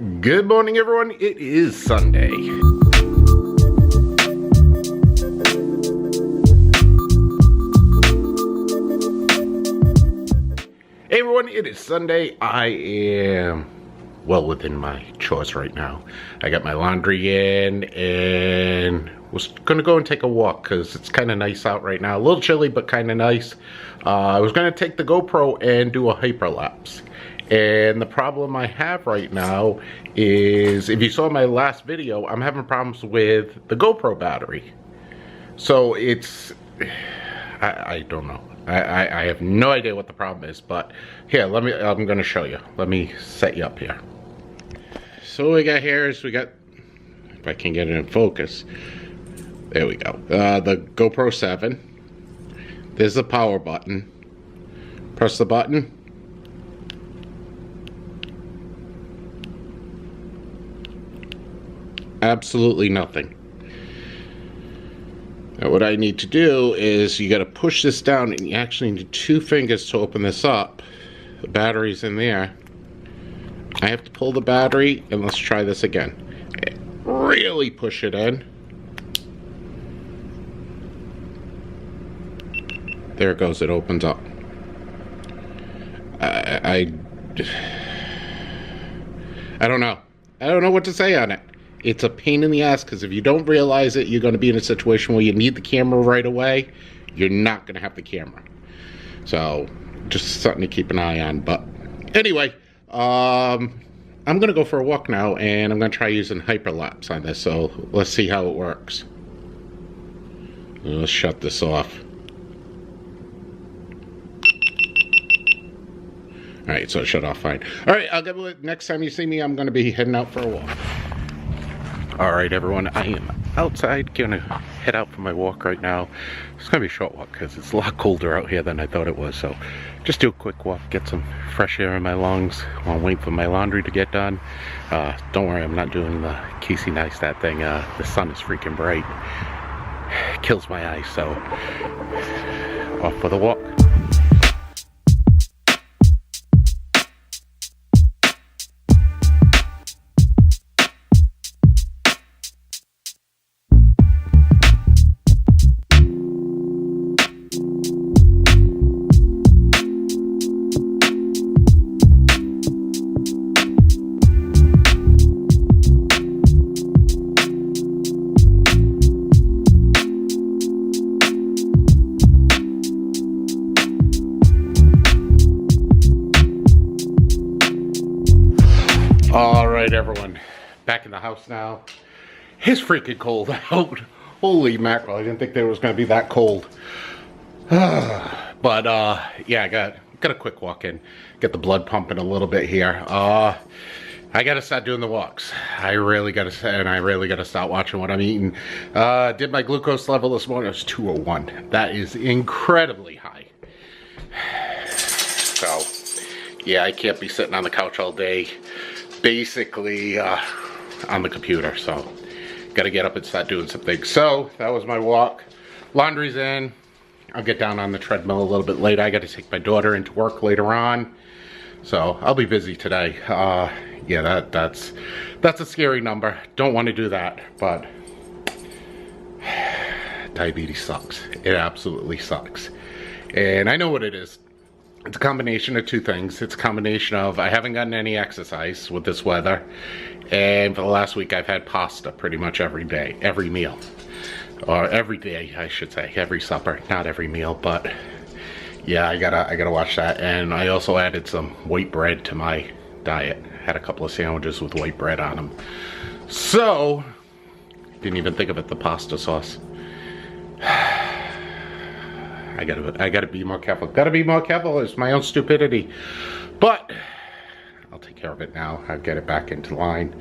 Good morning, everyone. It is Sunday. Hey, everyone. It is Sunday. I am well within my chores right now. I got my laundry in and was gonna go and take a walk because it's kind of nice out right now. A little chilly, but kind of nice. I was gonna take the GoPro and do a hyperlapse. And the problem I have right now is, if you saw my last video, I'm having problems with the GoPro battery. So it's, I don't know. I have no idea what the problem is, but here, I'm gonna show you. Let me set you up here. So what we got here is if I can get it in focus. There we go. The GoPro 7. There's the power button. Press the button. Absolutely nothing. Now what I need to do is you got to push this down, and you actually need 2 fingers to open this up. The battery's in there. I have to pull the battery, and let's try this again. Really push it in. There it goes, it opens up. I don't know. I don't know what to say on it. It's a pain in the ass, because if you don't realize it, you're going to be in a situation where you need the camera right away. You're not going to have the camera. So, just something to keep an eye on. But anyway, I'm going to go for a walk now, and I'm going to try using hyperlapse on this. So, let's see how it works. Let's shut this off. Alright, so it shut off fine. Alright, I'll get with it. Next time you see me, I'm going to be heading out for a walk. Alright, everyone, I am outside, gonna head out for my walk right now. It's gonna be a short walk because it's a lot colder out here than I thought it was, so just do a quick walk, get some fresh air in my lungs while I'm waiting for my laundry to get done. Don't worry, I'm not doing the Casey Neistat thing. The sun is freaking bright. It kills my eyes, so off for the walk. Alright, everyone, back in the house now. It's freaking cold out. Holy mackerel, I didn't think there was going to be that cold. But yeah, I got a quick walk in, get the blood pumping a little bit here. I gotta start doing the walks. I really gotta start watching what I'm eating. Did my glucose level this morning. It was 201. That is incredibly high. So yeah, I can't be sitting on the couch all day, basically on the computer. So gotta get up and start doing some things. So that was my walk. Laundry's in. I'll get down on the treadmill a little bit later. I gotta take my daughter into work later on, so I'll be busy today. Yeah, that's a scary number. Don't want to do that, but diabetes sucks. It absolutely sucks. And I know what it is. It's a combination of 2 things. It's a combination of I haven't gotten any exercise with this weather, and for the last week I've had pasta pretty much every day, every meal. Or every day, I should say, every supper, not every meal, but yeah, I gotta watch that. And I also added some white bread to my diet. Had a couple of sandwiches with white bread on them. So, didn't even think of it, the pasta sauce. I gotta be more careful. Gotta be more careful. It's my own stupidity. But I'll take care of it now. I'll get it back into line.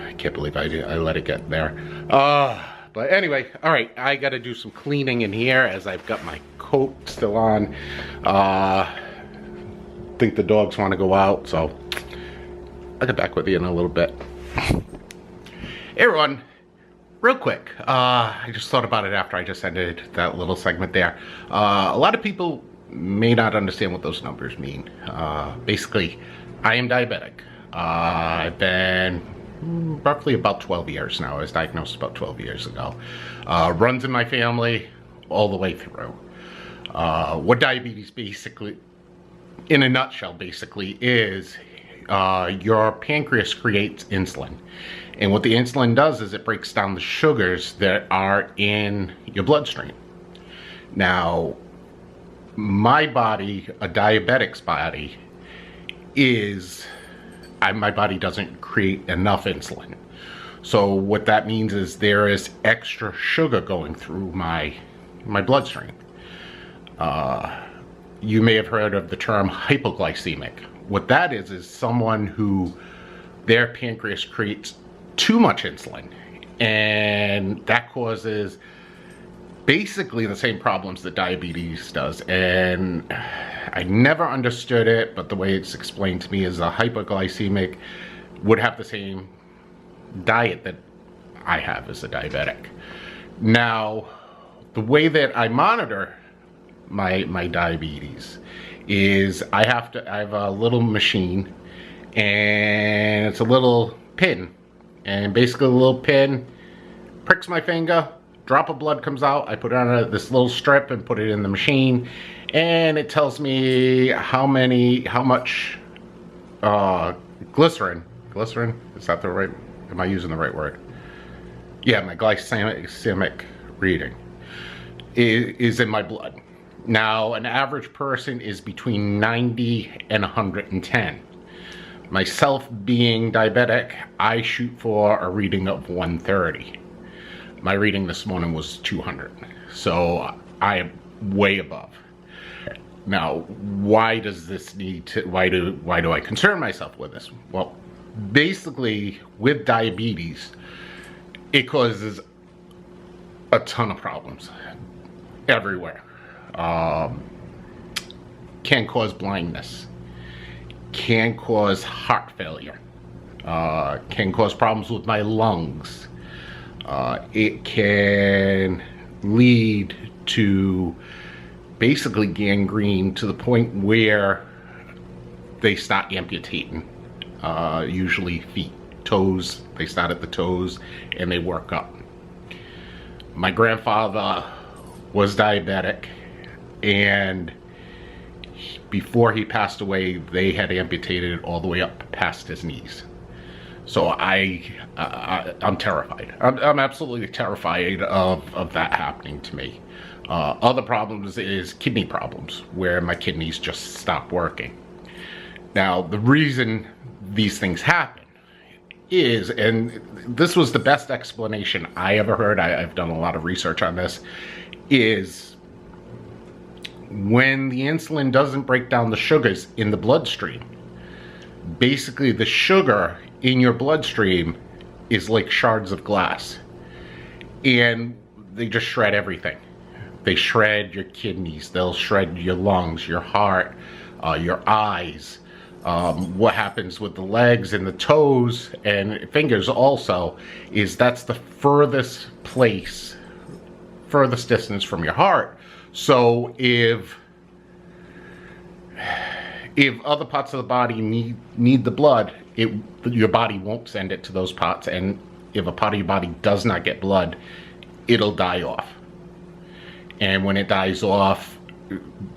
I can't believe I let it get there. But anyway, all right, I gotta do some cleaning in here as I've got my coat still on. Think the dogs want to go out, so I'll get back with you in a little bit. Hey everyone, real quick, I just thought about it after I just ended that little segment there. A lot of people may not understand what those numbers mean. Basically, I am diabetic. I've been roughly about 12 years now. I was diagnosed about 12 years ago. Runs in my family all the way through. What diabetes basically, in a nutshell, basically is your pancreas creates insulin. And what the insulin does is it breaks down the sugars that are in your bloodstream. Now, my body, a diabetic's body, my body doesn't create enough insulin. So what that means is there is extra sugar going through my bloodstream. You may have heard of the term hypoglycemic. What that is someone who their pancreas creates too much insulin, and that causes basically the same problems that diabetes does. And I never understood it, but the way it's explained to me is a hypoglycemic would have the same diet that I have as a diabetic. Now, the way that I monitor my diabetes is I have a little machine, and it's a little pin, and basically a little pin pricks my finger, drop of blood comes out, I put it on this little strip and put it in the machine, and it tells me how much glycerin, is that the right, am I using the right word? Yeah, my glycemic reading is in my blood. Now, an average person is between 90 and 110. Myself being diabetic, I shoot for a reading of 130. My reading this morning was 200. So I am way above. Now, why does this need to, why do I concern myself with this? Well, basically with diabetes, it causes a ton of problems everywhere. Can cause blindness, can cause heart failure, can cause problems with my lungs. It can lead to basically gangrene to the point where they start amputating, usually feet, toes. They start at the toes and they work up. My grandfather was diabetic, and before he passed away, they had amputated it all the way up past his knees. So I'm terrified. I'm absolutely terrified of that happening to me. Other problems is kidney problems, where my kidneys just stop working. Now, the reason these things happen is, and this was the best explanation I ever heard, I've done a lot of research on this, is when the insulin doesn't break down the sugars in the bloodstream, basically the sugar in your bloodstream is like shards of glass, and they just shred everything. They shred your kidneys, they'll shred your lungs, your heart, your eyes. What happens with the legs and the toes and fingers also is that's the furthest distance from your heart. So if other parts of the body need the blood, your body won't send it to those parts, and if a part of your body does not get blood, it'll die off. And when it dies off,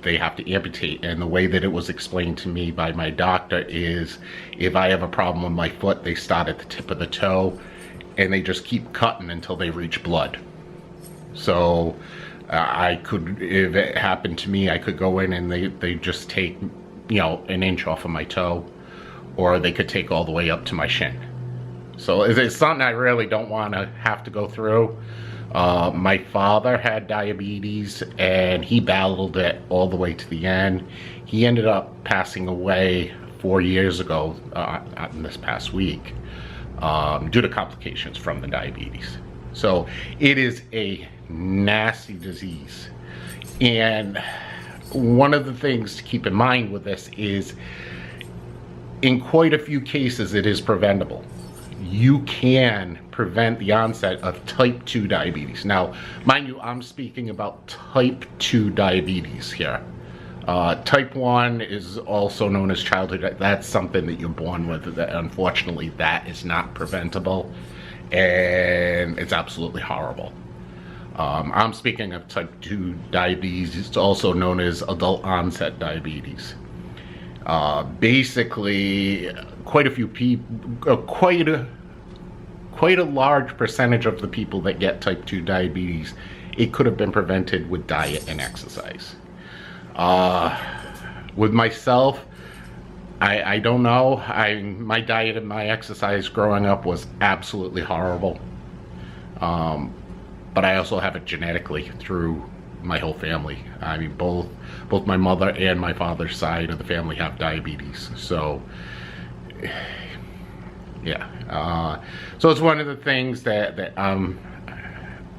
they have to amputate. And the way that it was explained to me by my doctor is, if I have a problem with my foot, they start at the tip of the toe and they just keep cutting until they reach blood. So if it happened to me, I could go in and they just take, an inch off of my toe, or they could take all the way up to my shin. So it's something I really don't want to have to go through. My father had diabetes, and he battled it all the way to the end. He ended up passing away 4 years ago, in this past week, due to complications from the diabetes. So it is a nasty disease. And one of the things to keep in mind with this is, in quite a few cases, it is preventable. You can prevent the onset of type 2 diabetes. Now, mind you, I'm speaking about type 2 diabetes here. Type 1 is also known as childhood. That's something that you're born with. That, unfortunately, that is not preventable, and it's absolutely horrible. I'm speaking of type 2 diabetes. It's also known as adult onset diabetes. Basically, quite a few people, quite a large percentage of the people that get type 2 diabetes, it could have been prevented with diet and exercise. With myself, I don't know. My diet and my exercise growing up was absolutely horrible. But I also have it genetically through my whole family. I mean, both my mother and my father's side of the family have diabetes. So, yeah. So it's one of the things that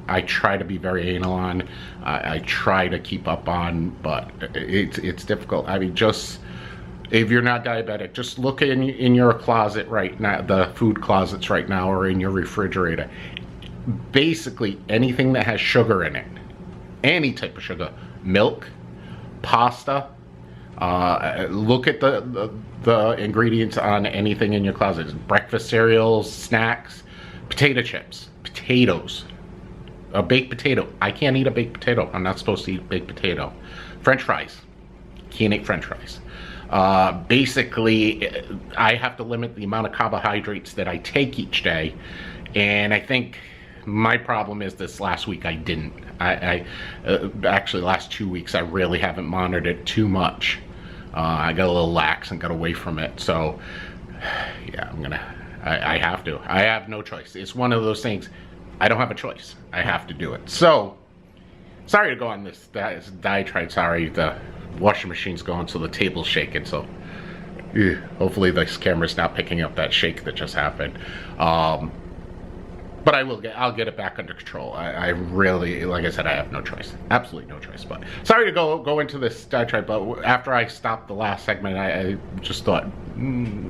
I try to be very anal on. I try to keep up on, but it's difficult. I mean, just if you're not diabetic, just look in your closet right now, the food closets right now, or in your refrigerator. Basically, anything that has sugar in it, any type of sugar, milk, pasta. Look at the ingredients on anything in your closet. Breakfast cereals, snacks, potato chips, potatoes. A baked potato. I can't eat a baked potato. I'm not supposed to eat baked potato. French fries. Can't eat French fries. Basically, I have to limit the amount of carbohydrates that I take each day. And I think my problem is this last week I didn't. Actually, last 2 weeks I really haven't monitored it too much. I got a little lax and got away from it. So, yeah, I have to. I have no choice. It's one of those things. I don't have a choice. I have to do it. So, sorry to go on this diatribe. Sorry, the washing machine's going, so the table's shaking. So, hopefully this camera's not picking up that shake that just happened. But I'll get it back under control. I really, like I said, I have no choice. Absolutely no choice. But sorry to go into this diatribe, but after I stopped the last segment, I just thought a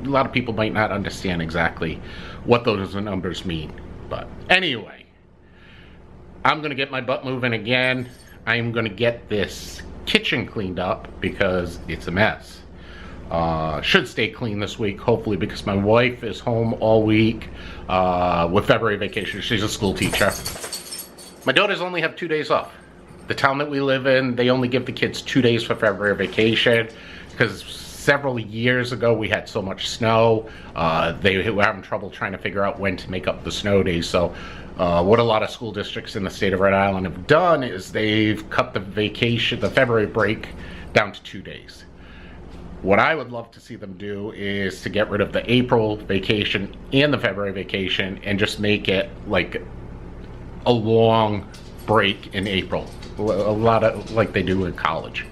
lot of people might not understand exactly what those numbers mean. But anyway, I'm gonna get my butt moving again. I'm gonna get this kitchen cleaned up because it's a mess. Should stay clean this week, hopefully, because my wife is home all week with February vacation. She's a school teacher. My daughters only have 2 days off. The town that we live in, they only give the kids 2 days for February vacation because several years ago we had so much snow. They were having trouble trying to figure out when to make up the snow days. So what a lot of school districts in the state of Rhode Island have done is they've cut the February break down to 2 days. What I would love to see them do is to get rid of the April vacation and the February vacation and just make it like a long break in April. A lot of like they do in college.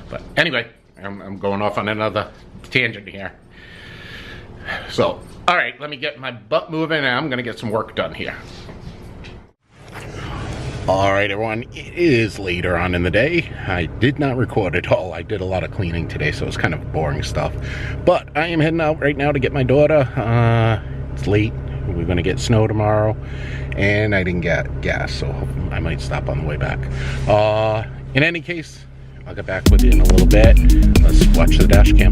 But anyway, I'm going off on another tangent here. So, all right, let me get my butt moving and I'm gonna get some work done here. Alright everyone, it is later on in the day. I did not record at all. I did a lot of cleaning today, so it's kind of boring stuff. But I am heading out right now to get my daughter. It's late. We're going to get snow tomorrow. And I didn't get gas, so I might stop on the way back. In any case, I'll get back with you in a little bit. Let's watch the dash cam.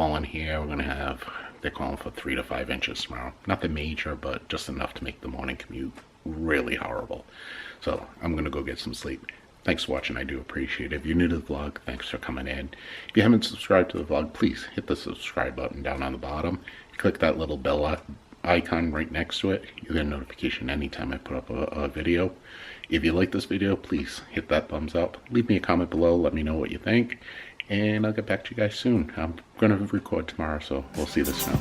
calling here, we're gonna have, they're calling for 3 to 5 inches tomorrow. Nothing major, but just enough to make the morning commute really horrible. So I'm gonna go get some sleep. Thanks for watching. I do appreciate it. If you're new to the vlog, thanks for coming in. If you haven't subscribed to the vlog, please hit the subscribe button down on the bottom. Click that little bell icon right next to it. You get a notification anytime I put up a video. If you like this video, please hit that thumbs up. Leave me a comment below. Let me know what you think. And I'll get back to you guys soon. I'm going to record tomorrow, so we'll see this now.